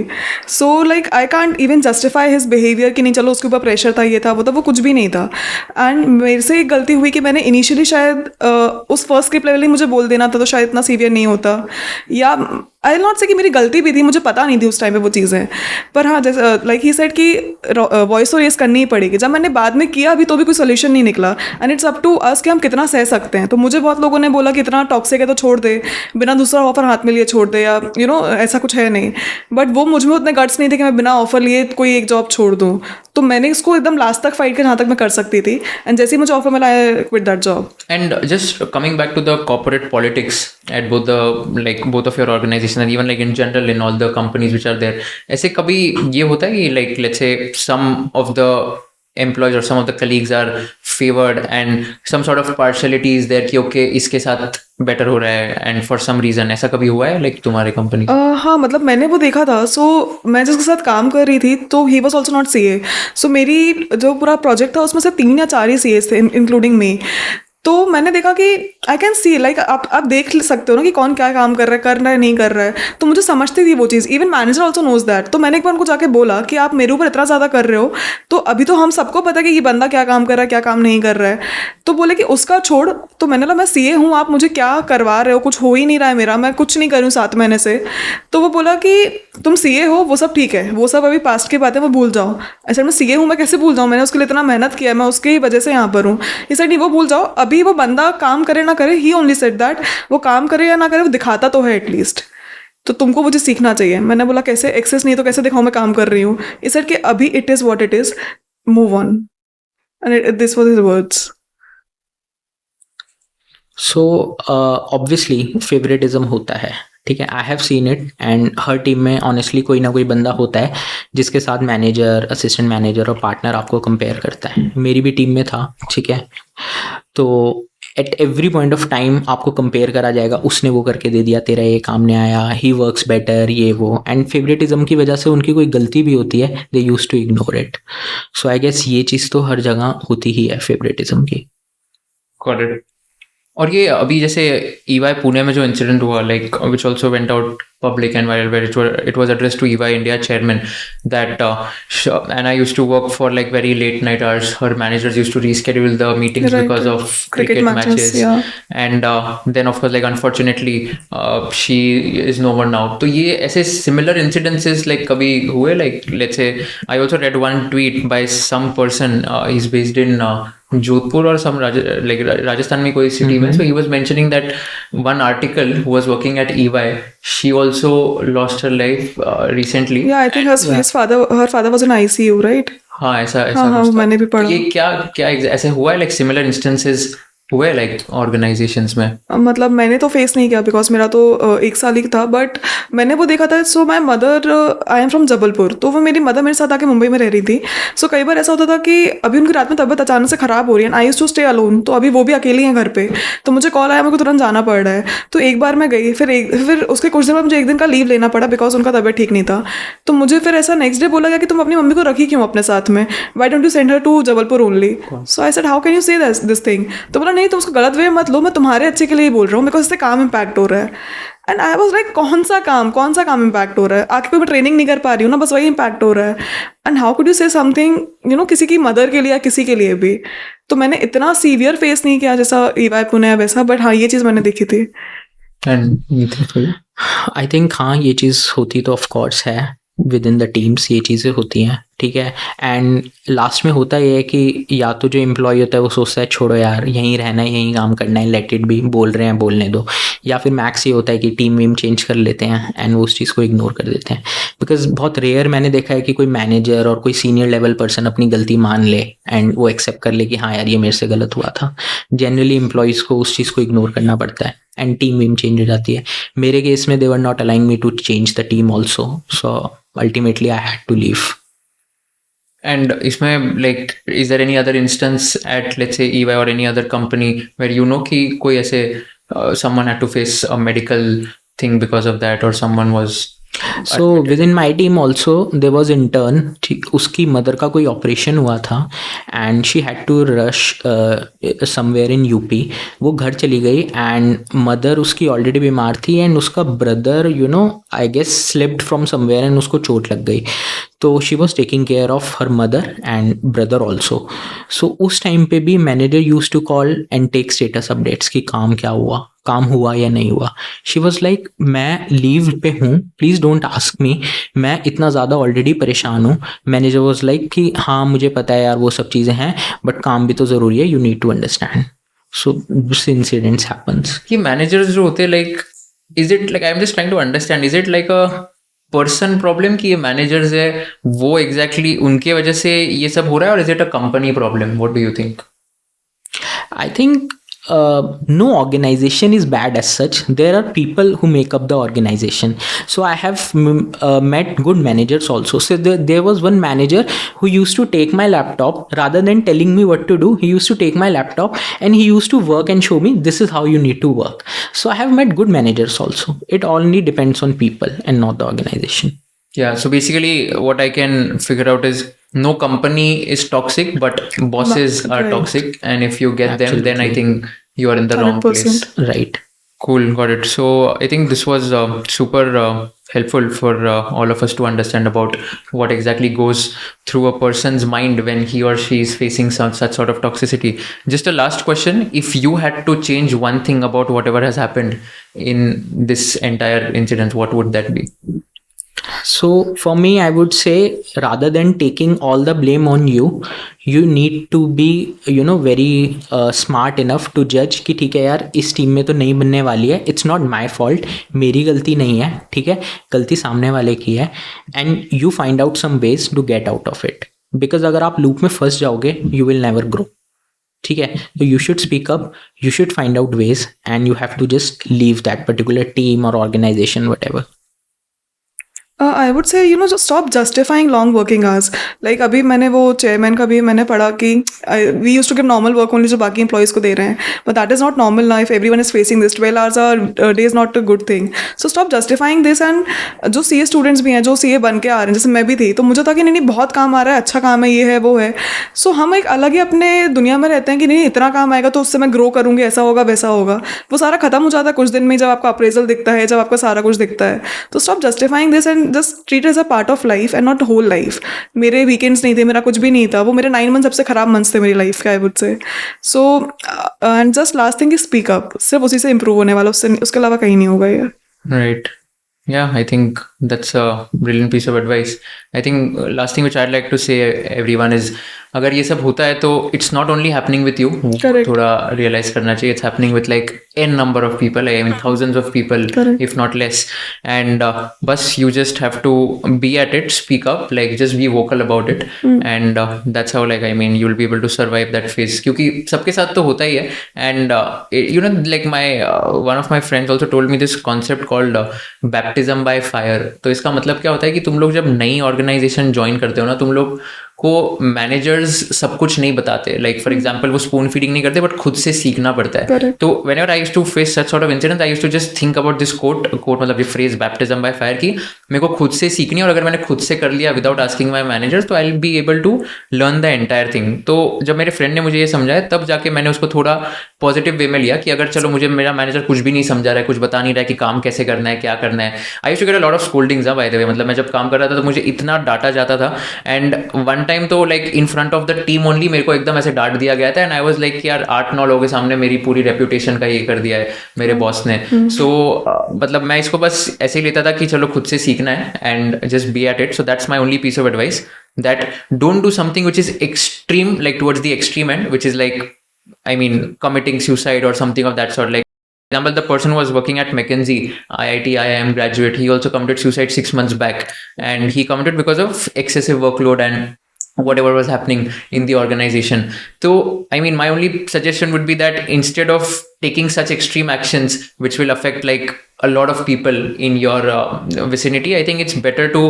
So like I can't even justify his behavior कि नहीं चलो उसके ऊपर pressure था, ये था वो था, वो कुछ भी नहीं था। एंड मेरे से एक गलती हुई कि मैंने इनिशियली शायद उस फर्स्ट स्क्रिप्ट लेवल ही मुझे बोल देना था, तो शायद इतना सीवियर नहीं होता, या आई विल नॉट से कि मेरी गलती भी थी, मुझे पता नहीं थी उस टाइम पे वो चीज़ें। पर हाँ, जैसे लाइक ही सेड कि वॉइस तो रेस करनी ही पड़ेगी। जब मैंने बाद में किया अभी तो भी कोई सोल्यूशन नहीं निकला, and it's up to us कि हम कितना सह सकते हैं। तो मुझे बहुत लोगों ने बोला कि इतना टॉक्सिक है तो छोड़ दे, बिना दूसरा ऑफर हाथ में लिए छोड़ दे, या ऐसा कुछ है नहीं। बट वो मुझ में उतने गट्स नहीं थे कि मैं बिना ऑफर लिए कोई एक जॉब छोड़ दूँ। तो मैंने इसको एकदम लास्ट तक फाइट किया जहाँ तक मैं कर सकती थी, एंड जैसे ही मुझे ऑफर मिला I quit that job. And just coming back to the corporate politics at both of your organization and even like in general in all the companies which are there, ऐसे कभी ये होता है कि like let's say some of the employees or some of the colleagues are favored and some sort of partiality is there कि okay इसके साथ better हो रहा है and for some reason, ऐसा कभी हुआ है like तुम्हारे कंपनी? हाँ, मतलब मैंने वो देखा था। सो मैं जिसके साथ काम कर रही थी तो he was also not CA। सो मेरी जो पूरा प्रोजेक्ट था उसमें से 3 या 4 ही CAs थे इंक्लूडिंग मी। तो मैंने देखा कि आई कैन सी लाइक आप देख सकते हो ना कि कौन क्या काम कर रहा है नहीं कर रहा है। तो मुझे समझती थी वो चीज़, even manager also knows that. तो मैंने एक बार उनको जाके बोला कि आप मेरे ऊपर इतना ज़्यादा कर रहे हो, तो अभी तो हम सबको पता है कि ये बंदा क्या काम कर रहा है क्या काम नहीं कर रहा है। तो बोले कि उसका छोड़। तो मैंने बोला मैं CA हूँ, आप मुझे क्या करवा रहे हो, कुछ हो ही नहीं रहा है मेरा, मैं कुछ नहीं करूँ 7 महीने से। तो वो बोला कि तुम CA हो, वो सब ठीक है, वो सब अभी पास्ट की बात है, वो भूल जाओ। ऐसा मैं CA हूँ, मैं कैसे भूल जाऊँ, मैंने उसके लिए इतना मेहनत किया, मैं उसकी वजह से यहाँ पर हूँ। ये साइड नहीं, वो भूल जाओ, अभी वो बंदा काम करे ना करे, ही ओनली सेड दैट, वो काम करे या ना करे वो दिखाता तो है एटलीस्ट, तो तुमको वो चीज़ सीखना चाहिए। मैंने बोला कैसे, एक्सेस नहीं तो कैसे दिखाऊँ मैं काम कर रही हूँ। इस सेड कि अभी it is what it is, move on, and this was his words. So obviously favouritism होता है, ठीक है, I have seen it, and her team में ऑनेस्टली कोई ना कोई बंदा होता है जिसके साथ मैनेजर, असिस्टेंट मैनेजर और पार्टनर आपको कंपेयर करता है। मेरी भी टीम में था, ठीक है, तो at every point of time आपको कंपेयर करा जाएगा, उसने वो करके दे दिया, तेरा ये काम नहीं आया, ही वर्क्स बेटर, ये वो। एंड फेवरेटिज्म की वजह से उनकी कोई गलती भी होती है, they use to ignore it. So I guess ये चीज़ तो हर जगह होती ही है फेवरेटिज्म की। Got it. और ये अभी जैसे EY पुणे में जो इंसिडेंट हुआ, like which also went out public and viral, where it was addressed to EY India chairman that Anna used to work for like very late night hours. Her managers used to reschedule the meetings Right, because right. of Cricket cricket matches, matches. yeah. And then of course, like unfortunately, she is no more now. So ये ऐसे similar incidences like कभी हुए, like let's say I also read one tweet by some person. He's based in Jodhpur or some Rajasthan में कोई city में. So he was mentioning that one article who was working at EY, she also lost her life recently. Yeah, I think her father was in ICU, right? हाँ ऐसा हाँ, कुछ था. मैंने भी पढ़ा. ये क्या ऐसे हुआ है, like similar instances हुए like organizations में? मतलब मैंने तो फेस नहीं किया बिकॉज मेरा तो 1 साल ही था, बट मैंने वो देखा था. So my mother, I am from Jabalpur, तो वो मेरी मदर मेरे साथ आके मुंबई में रह रही थी. सो कई बार ऐसा होता था कि अभी उनकी रात में तबीयत अचानक से ख़राब हो रही है, I used to stay alone. तो अभी वो भी अकेली हैं घर पे, तो मुझे कॉल आया, मेरे को तुरंत जाना पड़ रहा है. तो एक बार मैं गई, फिर उसके कुछ दिन बाद मुझे 1 दिन का लीव लेना पड़ा बिकॉज उनका तबीयत ठीक नहीं था. तो मुझे फिर ऐसा नेक्स्ट डे बोला गया कि तुम अपनी मम्मी को रखी क्यों अपने साथ में, why don't you send her to Jabalpur only. So I said how can you say this thing. तो बोला नहीं, तुम उसको गलत वे मत लो, मैं तुम्हारे अच्छे के लिए ही बोल रहा हूँ बिकॉज इससे काम इम्पैक्ट हो रहा है. एंड आई वॉज लाइक कौन सा काम इम्पैक्ट हो रहा है, आके कोई मैं ट्रेनिंग नहीं कर पा रही हूँ ना, बस वही इम्पैक्ट हो रहा है. एंड हाउ कुड यू से समथिंग किसी की मदर के लिए या किसी के लिए भी. तो मैंने इतना सीवियर फेस नहीं किया जैसा EY पुणे है वैसा, बट हाँ ये चीज़ मैंने देखी थी. आई थिंक हाँ ये चीज़ होती तो ऑफ कोर्स है, विद इन द टीम्स ये चीज़ें होती हैं, ठीक है. एंड लास्ट में होता ये है कि या तो जो एम्प्लॉय होता है वो सोचता है छोड़ो यार यहीं रहना है, यहीं काम करना है, लेट इट बी, बोल रहे हैं बोलने दो. या फिर मैक्स ये होता है कि टीम वीम चेंज कर लेते हैं एंड वो उस चीज़ को इग्नोर कर देते हैं. बिकॉज बहुत रेयर मैंने देखा है कि कोई मैनेजर और कोई सीनियर लेवल पर्सन अपनी गलती मान ले एंड वो एक्सेप्ट कर ले कि हाँ यार ये मेरे से गलत हुआ था. जनरली एम्प्लॉयज़ को उस चीज़ को इग्नोर करना पड़ता है एंड टीम वीम चेंज हो जाती है. मेरे केस में they were not allowing me to change the team also, so ultimately I had to leave. And इसमें like is there any other instance at let's say EY or any other company where कि कोई ऐसे someone had to face a medical thing because of that or someone was So within my team also there was intern, उसकी mother का कोई operation हुआ था and she had to rush somewhere in UP. वो घर चली गई and mother उसकी ऑलरेडी बीमार थी and उसका brother I guess slipped from somewhere and उसको चोट लग गई. तो she was taking care of her mother and brother also. So उस टाइम पे भी manager use to call and take status updates कि काम हुआ या नहीं हुआ. शी वॉज लाइक मैं लीव पे हूँ, प्लीज़ डोंट आस्क मी, मैं इतना ज़्यादा ऑलरेडी परेशान हूँ. मैनेजर वॉज लाइक कि हाँ मुझे पता है यार वो सब चीज़ें हैं बट काम भी तो ज़रूरी है, you need to understand. So this incidents happens. कि मैनेजर्स जो होते like is it like I'm just trying to understand, is it like a person problem कि ये मैनेजर्स है वो एग्जैक्टली उनके वजह से ये सब हो रहा है, और is it a company problem? What do you think? I think no organization is bad as such. There are people who make up the organization. So I have met good managers also. So there was one manager who used to take my laptop rather than telling me what to do. He used to take my laptop and he used to work and show me this is how you need to work. So I have met good managers also. It only depends on people and not the organization. Yeah, so basically what I can figure out is no company is toxic, but bosses are right. toxic, and if you get them, then I Absolutely. think you are in the wrong place. 100%. Right. Cool, got it. So I think this was super helpful for all of us to understand about what exactly goes through a person's mind when he or she is facing such sort of toxicity. Just a last question: if you had to change one thing about whatever has happened in this entire incident, what would that be? So for me, I would say rather than taking all the blame on you, you need to be very smart enough to judge कि ठीक है यार इस team में तो नहीं बनने वाली है, it's not my fault, मेरी गलती नहीं है, ठीक है, गलती सामने वाले की है, and you find out some ways to get out of it. Because अगर आप लूप में फंस जाओगे you will never grow. ठीक है, तो you should speak up, you should find out ways and you have to just leave that particular team or organization, whatever. I would say जो stop justifying long working hours. Like अभी मैंने वो chairman का भी मैंने पढ़ा कि we use to give normal work only जो बाकी एम्प्लॉइज को दे रहे हैं, but that is not normal ना. If everyone is facing this 12 hours a day is not a good thing. So stop justifying this. And जो CA students भी हैं जो सीए बन के आ रहे हैं, जैसे मैं भी थी, तो मुझे था कि नहीं बहुत काम आ रहा है, अच्छा काम है, ये है वो है. सो हम एक अलग ही अपने दुनिया में रहते हैं कि नहीं इतना काम आएगा तो उससे मैं ग्रो करूंगी, ऐसा होगा वैसा होगा. वो सारा खत्म हो जाता है कुछ दिन में जब आपका अप्रेजल दिखता है, जब आपका सारा कुछ दिखता है. तो stop justifying this and just treat as a part of life and not whole life. मेरे वीकेंड्स नहीं थे, मेरा कुछ भी नहीं था, वो मेरे 9 मंथ सबसे खराब मंथ्स थे मेरी लाइफ के, आई वुड से. So and just last thing is speak up. सिर्फ उसी से इंप्रूव होने वाला, उससे उसके अलावा कहीं नहीं होगा ये. Right. Yeah, I think that's a brilliant piece of advice. I think last thing which I'd like to say everyone is अगर ये सब होता है तो it's not only happening with you. Correct. थोड़ा realize करना चाहिए. It's happening with like n number of people. I mean thousands of people, Correct. if not less. And बस you just have to be at it, speak up, like just be vocal about it. And that's how like I mean you'll be able to survive that phase. क्योंकि सबके साथ तो होता ही है. And you know like my one of my friends also told me this concept called baptism by fire. तो इसका मतलब क्या होता है कि तुम लोग जब नई ऑर्गेनाइजेशन ज्वाइन करते हो ना, तुम लोग को मैनेजर्स सब कुछ नहीं बताते. लाइक फॉर एग्जांपल वो स्पून फीडिंग नहीं करते, बट खुद से सीखना पड़ता है. Correct. तो whenever I used to face such sort of incident, I used to just think about this quote मतलब ये फ्रेज बैप्टिज्म बाय फायर की मेरे को खुद से सीखनी है. और अगर मैंने खुद से कर लिया विदाउट आस्किंग माय मैनेजर्स तो I will be able to learn the entire thing. तो जब मेरे फ्रेंड ने मुझे ये समझाया तब जाके मैंने उसको थोड़ा पॉजिटिव वे में लिया कि अगर चलो मुझे मेरा मैनेजर कुछ भी नहीं समझा रहा है, कुछ बता नहीं रहा है कि काम कैसे करना है, क्या करना है. I used to get a lot of scoldings by the way. मतलब मैं जब काम कर रहा था तो मुझे इतना डांटा जाता था. एंड वन टाइम तो like in front of the team only मेरे को एकदम ऐसे डांट दिया गया था. एंड आई वाज लाइक यार 8-9 लोगों के सामने मेरी पूरी रेप्यूटेशन का ये कर दिया है मेरे बॉस ने. सो मतलब मैं इसको बस ऐसे ही लेता था कि चलो खुद से सीखना है and just be at it. So that's my only piece of advice, that don't do something which is extreme, like towards the extreme end, which is like I mean committing suicide or something of that sort. Like for example, the person who was working at McKinsey, IIT, IIM graduate, he also committed suicide 6 months back, and he committed because of excessive workload and whatever was happening in the organization. So I mean my only suggestion would be that instead of taking such extreme actions which will affect like a lot of people in your vicinity, I think it's better to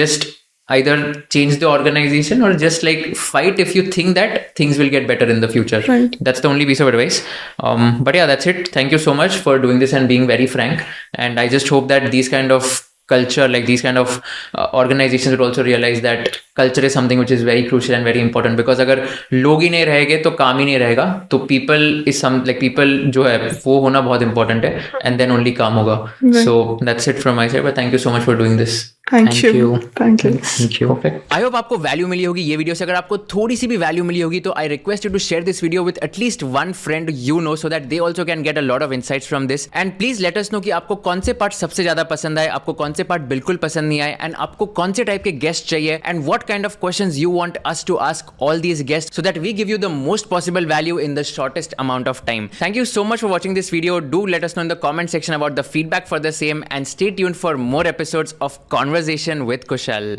just either change the organization or just like fight if you think that things will get better in the future. Right. That's the only piece of advice. But yeah, that's it. Thank you so much for doing this and being very frank. And I just hope that these kind of culture, like these kind of organizations would also realize that culture is something which is very crucial and very important. Because अगर लोग ही नहीं रहेंगे तो काम ही नहीं रहेगा. तो people is some like people जो है वो होना बहुत important है, and then only काम होगा. So that's it from my side. But thank you so much for doing this. Thank Thank you. you. Thank you. Thank you. I hope आपको value मिली होगी ये वीडियो से. अगर आपको थोड़ी सी भी वैल्यू मिली होगी तो I request you to share this video with at least one friend you know, so that they also can get a lot of insights from this. And please let us know कि आपको कौन से part सबसे ज्यादा पसंद आए, आपको कौन से पार्ट बिल्कुल पसंद नहीं आए, एंड आपको कौन से टाइप के गेस्ट चाहिए, and what kind of questions you want us to ask all these guest, so that we give you the most possible value in the shortest amount of time. Thank you so much for watching this video. Do let us know in the comment section about the feedback for the same, and stay tuned for more episodes of Conversation with Kushal.